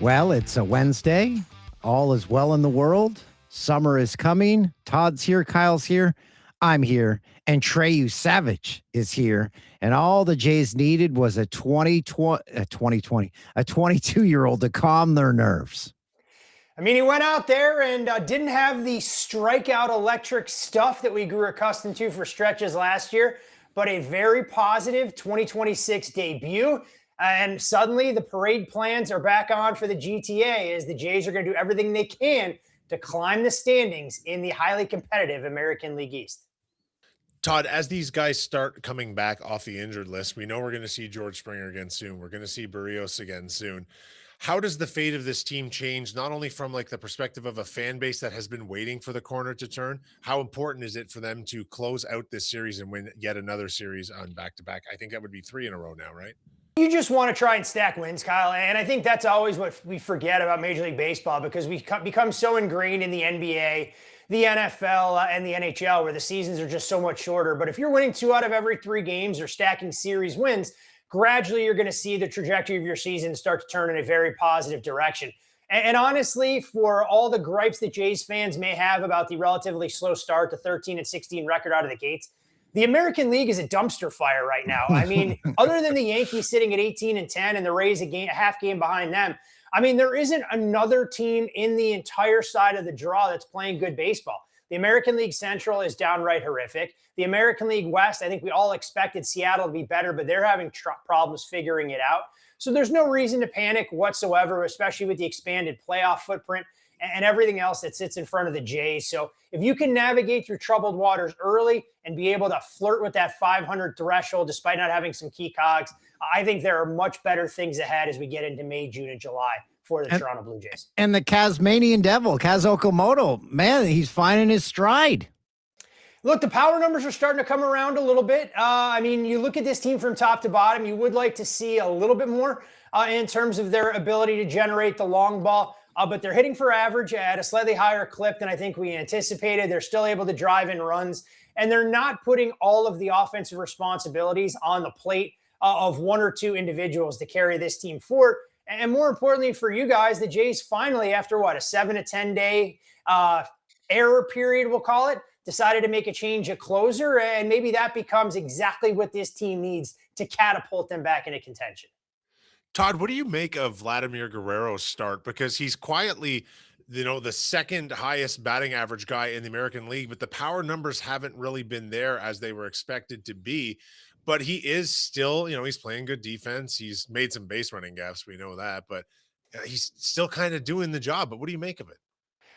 Well, it's a Wednesday. All is well in the world. Summer is coming. Todd's here. Kyle's here. I'm here. And Trey Yesavage is here. And all the Jays needed was a 22-year-old to calm their nerves. I mean, he went out there and didn't have the strikeout electric stuff that we grew accustomed to for stretches last year, but a very positive 2026 debut. And suddenly the parade plans are back on for the GTA as the Jays are going to do everything they can to climb the standings in the highly competitive American League East. Todd, as these guys start coming back off the injured list, we know we're going to see George Springer again soon. We're going to see Barrios again soon. How does the fate of this team change, not only from like the perspective of a fan base that has been waiting for the corner to turn? How important is it for them to close out this series and win yet another series on back-to-back? I think that would be 3 in a row now, right? You just want to try and stack wins, Kyle. And I think that's always what we forget about Major League Baseball because we become so ingrained in the NBA, the NFL, and the NHL where the seasons are just so much shorter. But if you're winning 2 out of every 3 games or stacking series wins, gradually you're going to see the trajectory of your season start to turn in a very positive direction. And honestly, for all the gripes that Jays fans may have about the relatively slow start to 13-16 record out of the gates, the American League is a dumpster fire right now. I mean, other than the Yankees sitting at 18-10 and the Rays a half game behind them, I mean, there isn't another team in the entire side of the draw that's playing good baseball. The American League Central is downright horrific. The American League West, I think we all expected Seattle to be better, but they're having problems figuring it out. So there's no reason to panic whatsoever, especially with the expanded playoff footprint and everything else that sits in front of the Jays. So if you can navigate through troubled waters early and be able to flirt with that 500 threshold despite not having some key cogs, I think there are much better things ahead as we get into May, June, and July for the Toronto Blue Jays. And the Tasmanian Devil, Okamoto, man, he's finding his stride. Look, the power numbers are starting to come around a little bit. I mean, you look at this team from top to bottom, you would like to see a little bit more in terms of their ability to generate the long ball. But they're hitting for average at a slightly higher clip than I think we anticipated. They're still able to drive in runs, and they're not putting all of the offensive responsibilities on the plate of 1 or 2 individuals to carry this team forward. And more importantly for you guys, the Jays finally, after a 7 to 10 day error period, we'll call it, decided to make a change at closer. And maybe that becomes exactly what this team needs to catapult them back into contention. Todd, what do you make of Vladimir Guerrero's start? Because he's quietly, the second highest batting average guy in the American League, but the power numbers haven't really been there as they were expected to be. But he is still, he's playing good defense. He's made some base running gaffes. We know that, but he's still kind of doing the job. But what do you make of it?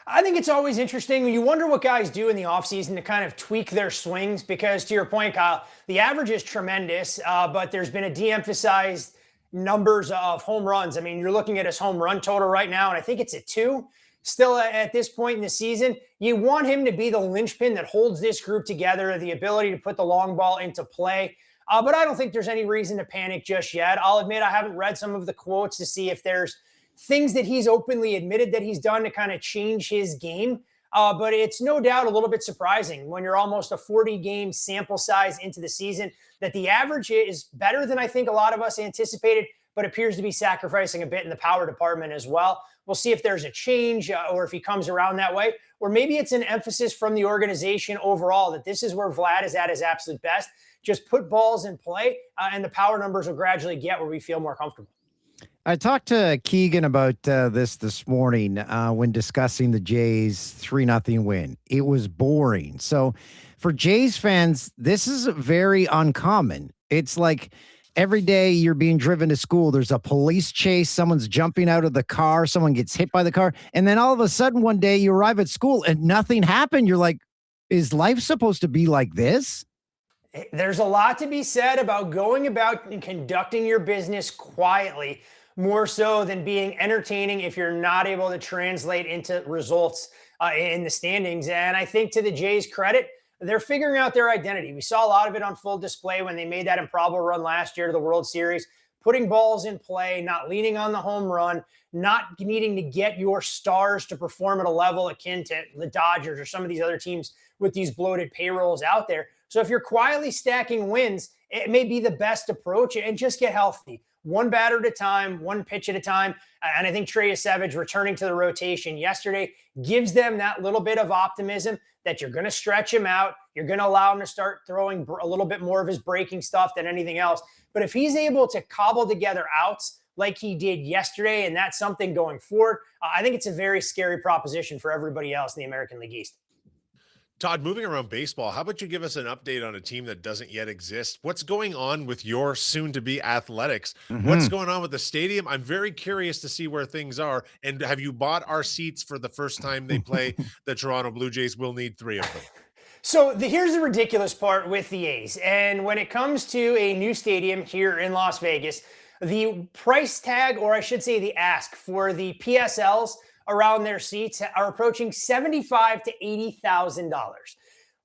I think it's always interesting. You wonder what guys do in the offseason to kind of tweak their swings because, to your point, Kyle, the average is tremendous, but there's been a de-emphasized numbers of home runs. I mean, you're looking at his home run total right now, and I think it's at 2. Still at this point in the season, you want him to be the linchpin that holds this group together, the ability to put the long ball into play. But I don't think there's any reason to panic just yet. I'll admit I haven't read some of the quotes to see if there's things that he's openly admitted that he's done to kind of change his game. But it's no doubt a little bit surprising when you're almost a 40-game sample size into the season that the average is better than I think a lot of us anticipated, but appears to be sacrificing a bit in the power department as well. We'll see if there's a change or if he comes around that way, or maybe it's an emphasis from the organization overall that this is where Vlad is at his absolute best. Just put balls in play and the power numbers will gradually get where we feel more comfortable. I talked to Keegan about this morning when discussing the Jays 3-0 win. It was boring. So for Jays fans, this is very uncommon. It's like every day you're being driven to school, there's a police chase, someone's jumping out of the car, someone gets hit by the car, and then all of a sudden one day you arrive at school and nothing happened. You're like, is life supposed to be like this? There's a lot to be said about going about and conducting your business quietly, more so than being entertaining if you're not able to translate into results in the standings. And I think to the Jays' credit, they're figuring out their identity. We saw a lot of it on full display when they made that improbable run last year to the World Series, putting balls in play, not leaning on the home run, not needing to get your stars to perform at a level akin to the Dodgers or some of these other teams with these bloated payrolls out there. So if you're quietly stacking wins, it may be the best approach and just get healthy. one batter at a time, one pitch at a time. And I think Trey Yesavage returning to the rotation yesterday gives them that little bit of optimism that you're going to stretch him out. You're going to allow him to start throwing a little bit more of his breaking stuff than anything else. But if he's able to cobble together outs like he did yesterday, and that's something going forward, I think it's a very scary proposition for everybody else in the American League East. Todd, moving around baseball, how about you give us an update on a team that doesn't yet exist? What's going on with your soon-to-be Athletics? What's going on with the stadium? I'm very curious to see where things are. And have you bought our seats for the first time they play the Toronto Blue Jays? We'll need 3 of them. So here's the ridiculous part with the A's. And when it comes to a new stadium here in Las Vegas, the price tag, or I should say the ask for the PSLs around their seats are approaching $75,000 to $80,000.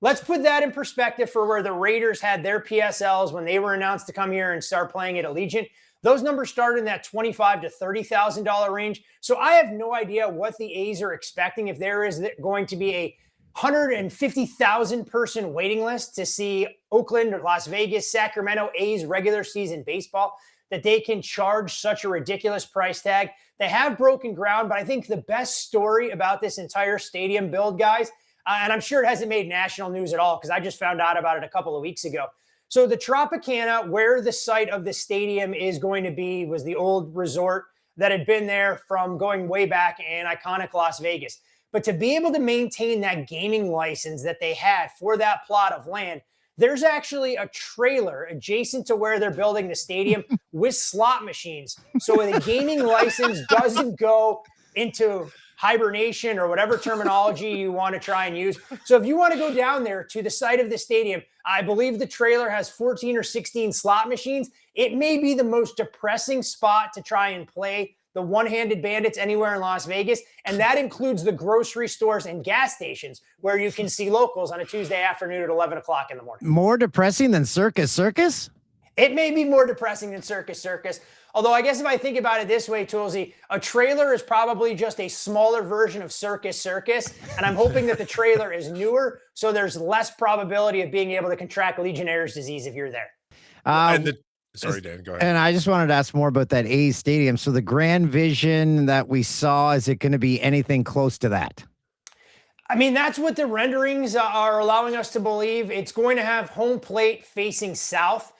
Let's put that in perspective for where the Raiders had their PSLs when they were announced to come here and start playing at Allegiant. Those numbers started in that $25,000 to $30,000 range. So I have no idea what the A's are expecting if there is going to be a 150,000 person waiting list to see Oakland or Las Vegas, Sacramento A's regular season baseball, that they can charge such a ridiculous price tag. They have broken ground, but I think the best story about this entire stadium build, guys, and I'm sure it hasn't made national news at all because I just found out about it a couple of weeks ago. So the Tropicana, where the site of the stadium is going to be, was the old resort that had been there from going way back in iconic Las Vegas. But to be able to maintain that gaming license that they had for that plot of land, there's actually a trailer adjacent to where they're building the stadium with slot machines. So the gaming license doesn't go into hibernation or whatever terminology you want to try and use. So if you want to go down there to the site of the stadium, I believe the trailer has 14 or 16 slot machines. It may be the most depressing spot to try and play the one-handed bandits anywhere in Las Vegas. And that includes the grocery stores and gas stations where you can see locals on a Tuesday afternoon at 11 o'clock in the morning. More depressing than Circus Circus? It may be more depressing than Circus Circus. Although I guess if I think about it this way, Toolsy, a trailer is probably just a smaller version of Circus Circus. And I'm hoping that the trailer is newer, so there's less probability of being able to contract Legionnaire's disease if you're there. Sorry, Dan, go ahead. And I just wanted to ask more about that A's stadium. So the grand vision that we saw, is it going to be anything close to that? I mean, that's what the renderings are allowing us to believe. It's going to have home plate facing south.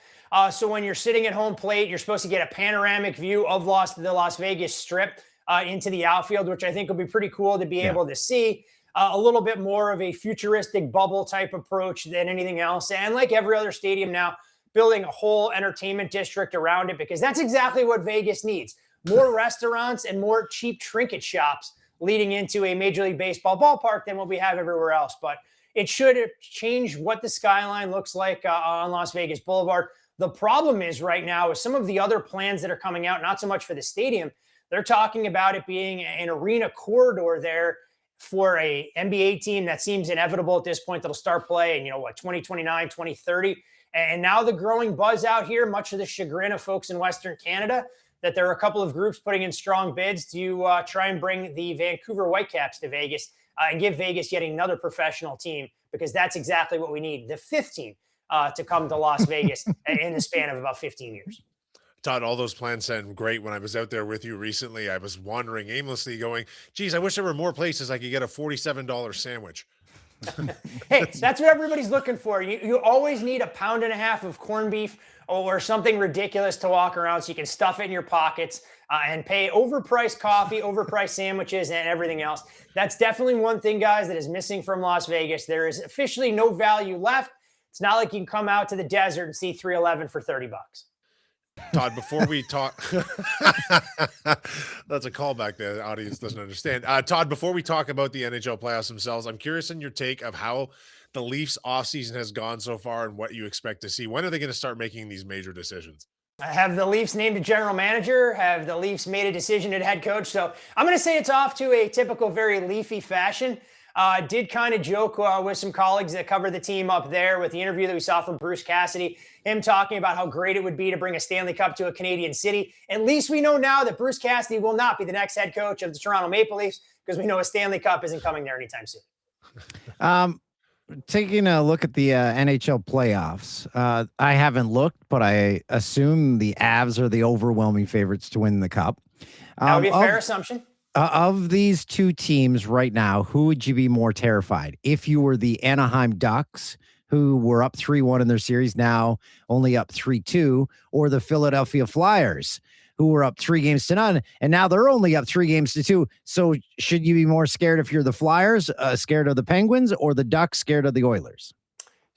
So when you're sitting at home plate, you're supposed to get a panoramic view of the Las Vegas Strip into the outfield, which I think will be pretty cool to be able to see. A little bit more of a futuristic bubble type approach than anything else. And like every other stadium now, building a whole entertainment district around it, because that's exactly what Vegas needs. More restaurants and more cheap trinket shops leading into a Major League Baseball ballpark than what we have everywhere else. But it should change what the skyline looks like on Las Vegas Boulevard. The problem is right now with some of the other plans that are coming out, not so much for the stadium, they're talking about it being an arena corridor there for a NBA team that seems inevitable at this point that'll start playing, 2029, 2030. And now the growing buzz out here, much to the chagrin of folks in Western Canada, that there are a couple of groups putting in strong bids to try and bring the Vancouver Whitecaps to Vegas and give Vegas yet another professional team, because that's exactly what we need. The 5th team to come to Las Vegas in the span of about 15 years. Todd, all those plans sound great. When I was out there with you recently, I was wandering aimlessly going, geez, I wish there were more places I could get a $47 sandwich. Hey, that's what everybody's looking for. You always need 1.5 pounds of corned beef or something ridiculous to walk around so you can stuff it in your pockets and pay overpriced coffee, overpriced sandwiches, and everything else. That's definitely one thing, guys, that is missing from Las Vegas. There is officially no value left. It's not like you can come out to the desert and see 311 for $30. Todd, before we talk, that's a callback the audience doesn't understand. Todd, before we talk about the NHL playoffs themselves, I'm curious in your take of how the Leafs offseason has gone so far and what you expect to see. When are they going to start making these major decisions? Have the Leafs named a general manager? Have the Leafs made a decision at head coach? So I'm going to say it's off to a typical, very Leafy fashion. Did kind of joke with some colleagues that cover the team up there with the interview that we saw from Bruce Cassidy, him talking about how great it would be to bring a Stanley Cup to a Canadian city. At least we know now that Bruce Cassidy will not be the next head coach of the Toronto Maple Leafs, because we know a Stanley Cup isn't coming there anytime soon. taking a look at the NHL playoffs, I haven't looked, but I assume the Avs are the overwhelming favorites to win the cup. That would be a Of fair assumption. of these two teams right now, who would you be more terrified? If you were the Anaheim Ducks, who were up 3-1 in their series, now only up 3-2, or the Philadelphia Flyers, who were up 3-0, and now they're only up 3-2. So should you be more scared if you're the Flyers, scared of the Penguins, or the Ducks, scared of the Oilers?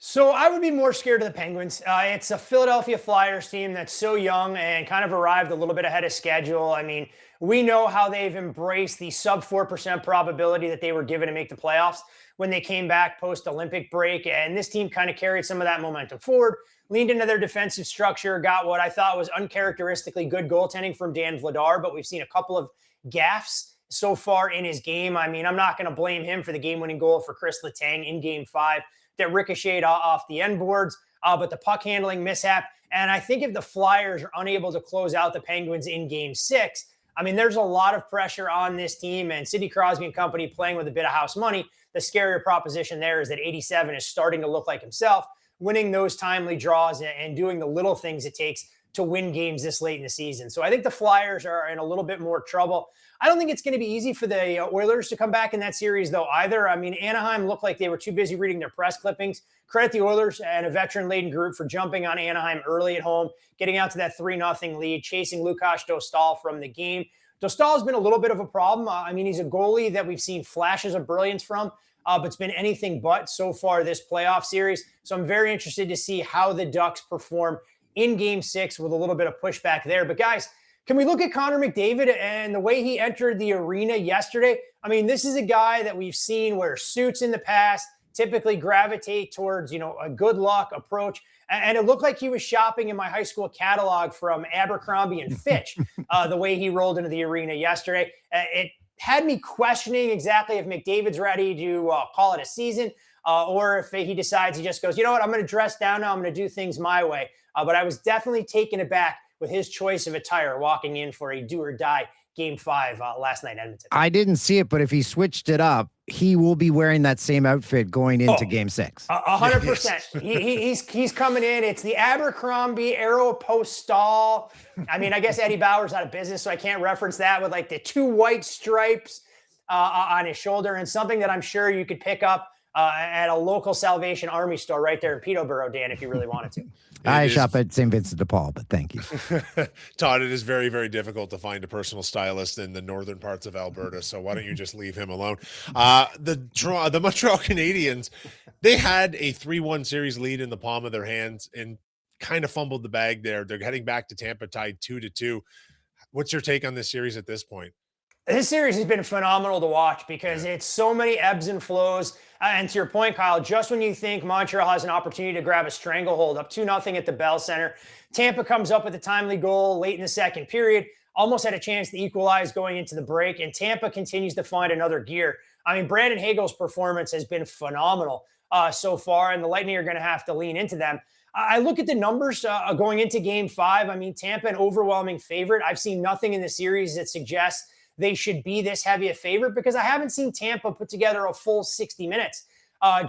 So I would be more scared of the Penguins. It's a Philadelphia Flyers team that's so young and kind of arrived a little bit ahead of schedule. I mean, we know how they've embraced the sub 4% probability that they were given to make the playoffs when they came back post-Olympic break. And this team kind of carried some of that momentum forward, leaned into their defensive structure, got what I thought was uncharacteristically good goaltending from Dan Vladar, but we've seen a couple of gaffes so far in his game. I mean, I'm not going to blame him for the game-winning goal for Chris Letang in Game 5 that ricocheted off the end boards, but the puck handling mishap. And I think if the Flyers are unable to close out the Penguins in Game 6, I mean, there's a lot of pressure on this team, and Sidney Crosby and company playing with a bit of house money. The scarier proposition there is that 87 is starting to look like himself, winning those timely draws and doing the little things it takes to win games this late in the season. So I think the Flyers are in a little bit more trouble. I don't think it's going to be easy for the Oilers to come back in that series, though, either. I mean, Anaheim looked like they were too busy reading their press clippings. Credit the Oilers and a veteran-laden group for jumping on Anaheim early at home, getting out to that 3-0 lead, chasing Lukas Dostal from the game. Dostal has been a little bit of a problem. I mean, he's a goalie that we've seen flashes of brilliance from, but it's been anything but so far this playoff series. So I'm very interested to see how the Ducks perform in Game 6 with a little bit of pushback there. But guys, can we look at Connor McDavid and the way he entered the arena yesterday? I mean, this is a guy that we've seen wear suits in the past, typically gravitate towards, a good luck approach. And it looked like he was shopping in my high school catalog from Abercrombie and Fitch, the way he rolled into the arena yesterday. It had me questioning exactly if McDavid's ready to call it a season, or if he decides he just goes, you know what, I'm going to dress down now. I'm going to do things my way. But I was definitely taken aback with his choice of attire walking in for a do-or-die Game 5 last night in Edmonton. I didn't see it, but if he switched it up, he will be wearing that same outfit going into Game 6. 100%. He's coming in. It's the Abercrombie Aeropostale. I mean, I guess Eddie Bauer's out of business, so I can't reference that, with like the 2 white stripes on his shoulder, and something that I'm sure you could pick up at a local Salvation Army store right there in Peterborough, Dan, if you really wanted to. I shop at St. Vincent de Paul, but thank you. Todd, it is very, very difficult to find a personal stylist in the northern parts of Alberta, so why don't you just leave him alone? The Montreal Canadiens, they had a 3-1 series lead in the palm of their hands and kind of fumbled the bag there. They're heading back to Tampa tied 2-2. What's your take on this series at this point? This series has been phenomenal to watch because it's so many ebbs and flows. And to your point, Kyle, just when you think Montreal has an opportunity to grab a stranglehold, up 2-0 at the Bell Center, Tampa comes up with a timely goal late in the second period, almost had a chance to equalize going into the break, and Tampa continues to find another gear. I mean, Brandon Hagel's performance has been phenomenal so far, and the Lightning are going to have to lean into them. I look at the numbers going into Game 5. I mean, Tampa an overwhelming favorite. I've seen nothing in the series that suggests they should be this heavy a favorite, because I haven't seen Tampa put together a full 60 minutes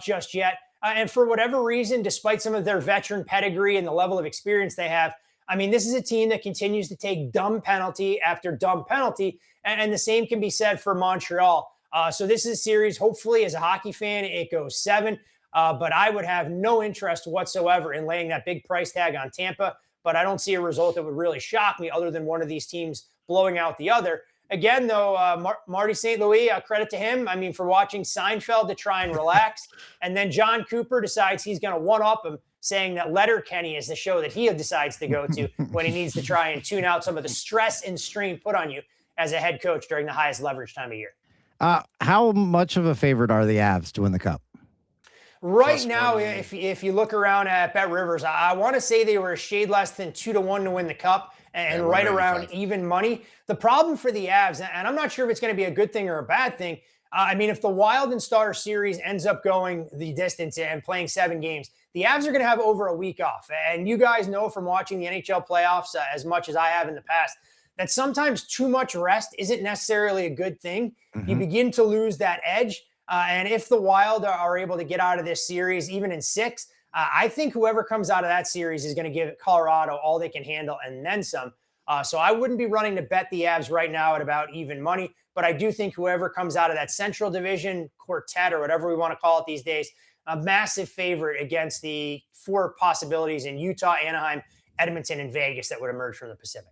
just yet. And for whatever reason, despite some of their veteran pedigree and the level of experience they have, I mean, this is a team that continues to take dumb penalty after dumb penalty. And the same can be said for Montreal. So this is a series, hopefully, as a hockey fan, it goes 7. But I would have no interest whatsoever in laying that big price tag on Tampa. But I don't see a result that would really shock me other than one of these teams blowing out the other. Again, though, Marty St. Louis, credit to him. I mean, for watching Seinfeld to try and relax. And then John Cooper decides he's going to one-up him, saying that Letterkenny is the show that he decides to go to when he needs to try and tune out some of the stress and strain put on you as a head coach during the highest leverage time of year. How much of a favorite are the Avs to win the Cup? Right now, if you look around at Bet Rivers, I want to say they were a shade less than 2-1 to win the Cup, and right around even money. The problem for the Avs, and I'm not sure if it's going to be a good thing or a bad thing. I mean, if the Wild and Stars series ends up going the distance and playing 7 games, the Avs are going to have over a week off. And you guys know from watching the NHL playoffs as much as I have in the past, that sometimes too much rest isn't necessarily a good thing. Mm-hmm. You begin to lose that edge. And if the Wild are able to get out of this series, even in 6, I think whoever comes out of that series is going to give Colorado all they can handle and then some. So I wouldn't be running to bet the Avs right now at about even money, but I do think whoever comes out of that Central Division quartet or whatever we want to call it these days, a massive favorite against the 4 possibilities in Utah, Anaheim, Edmonton, and Vegas that would emerge from the Pacific.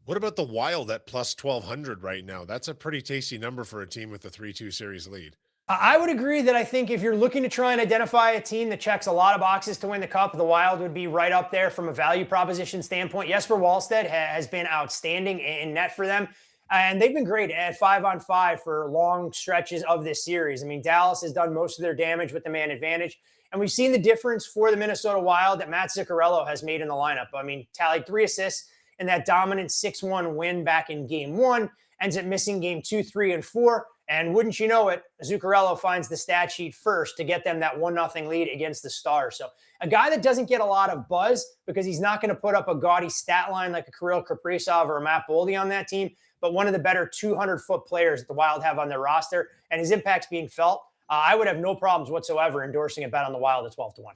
What about the Wild at plus 1,200 right now? That's a pretty tasty number for a team with a 3-2 series lead. I would agree that I think if you're looking to try and identify a team that checks a lot of boxes to win the Cup, the Wild would be right up there from a value proposition standpoint. Jesper Wallstedt has been outstanding in net for them, and they've been great at 5-on-5 for long stretches of this series. I mean, Dallas has done most of their damage with the man advantage, and we've seen the difference for the Minnesota Wild that Matt Zuccarello has made in the lineup. I mean, tallied 3 assists in that dominant 6-1 win back in Game 1, ends up missing Game 2, 3, and 4. And wouldn't you know it, Zuccarello finds the stat sheet first to get them that 1-0 lead against the Stars. So a guy that doesn't get a lot of buzz because he's not going to put up a gaudy stat line like a Kirill Kaprizov or a Matt Boldy on that team, but one of the better 200-foot players that the Wild have on their roster, and his impact's being felt. I would have no problems whatsoever endorsing a bet on the Wild at 12-1.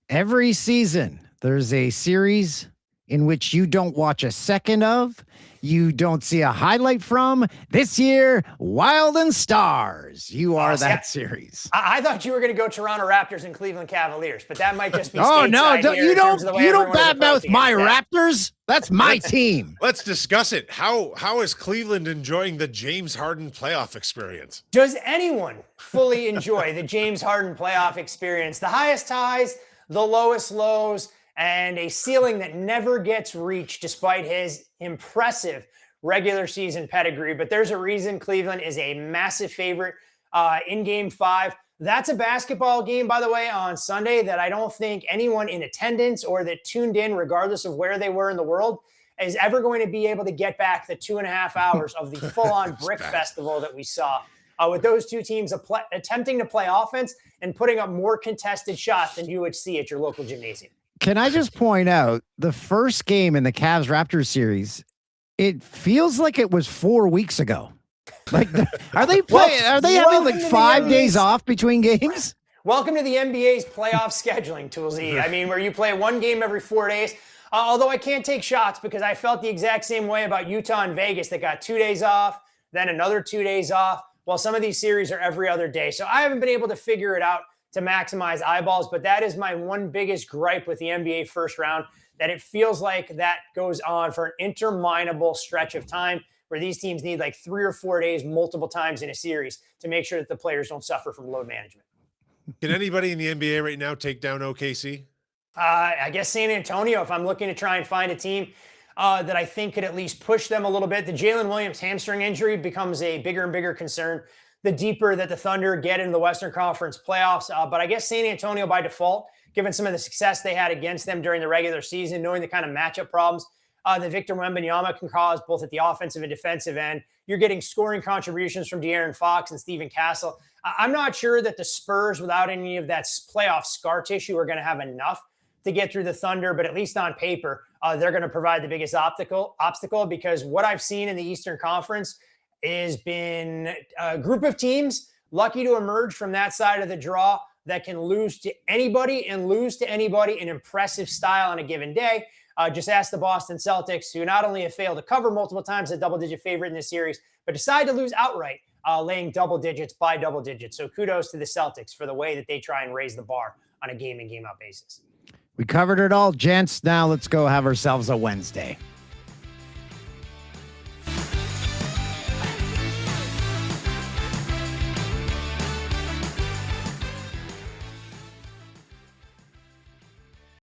Every season, there's a series in which you don't watch a second of, you don't see a highlight from. This year, Wild and Stars. You are that series. I thought you were going to go Toronto Raptors and Cleveland Cavaliers, but that might just be oh no! You don't badmouth my Raptors. That's my team. Let's discuss it. How is Cleveland enjoying the James Harden playoff experience? Does anyone fully enjoy the James Harden playoff experience? The highest highs, the lowest lows, and a ceiling that never gets reached despite his impressive regular season pedigree. But there's a reason Cleveland is a massive favorite in Game 5. That's a basketball game, by the way, on Sunday that I don't think anyone in attendance or that tuned in, regardless of where they were in the world, is ever going to be able to get back the 2.5 hours of the full-on brick festival that we saw with those two teams attempting to play offense and putting up more contested shots than you would see at your local gymnasium. Can I just point out the first game in the Cavs Raptors series? It feels like it was 4 weeks ago. Like, are they playing? Are they having like 5 days off between games? Welcome to the NBA's playoff scheduling, Toolsy. I mean, where you play one game every 4 days. Although I can't take shots because I felt the exact same way about Utah and Vegas that got 2 days off, then another 2 days off. Well, some of these series are every other day. So I haven't been able to figure it out to maximize eyeballs, but that is my one biggest gripe with the NBA first round, that it feels like that goes on for an interminable stretch of time where these teams need like 3 or 4 days multiple times in a series to make sure that the players don't suffer from load management. Can anybody in the NBA right now take down OKC? I guess San Antonio, if I'm looking to try and find a team that I think could at least push them a little bit. The Jalen Williams hamstring injury becomes a bigger and bigger concern the deeper that the Thunder get into the Western Conference playoffs. But I guess San Antonio by default, given some of the success they had against them during the regular season, knowing the kind of matchup problems that Victor Wembanyama can cause both at the offensive and defensive end. You're getting scoring contributions from De'Aaron Fox and Stephen Castle. I'm not sure that the Spurs, without any of that playoff scar tissue, are going to have enough to get through the Thunder, but at least on paper, they're going to provide the biggest obstacle because what I've seen in the Eastern Conference has been a group of teams lucky to emerge from that side of the draw that can lose to anybody and lose to anybody in impressive style on a given day. Just ask the Boston Celtics, who not only have failed to cover multiple times a double-digit favorite in this series, but decide to lose outright, laying double digits by double digits. So kudos to the Celtics for the way that they try and raise the bar on a game-in, game-out basis. We covered it all, gents. Now let's go have ourselves a Wednesday.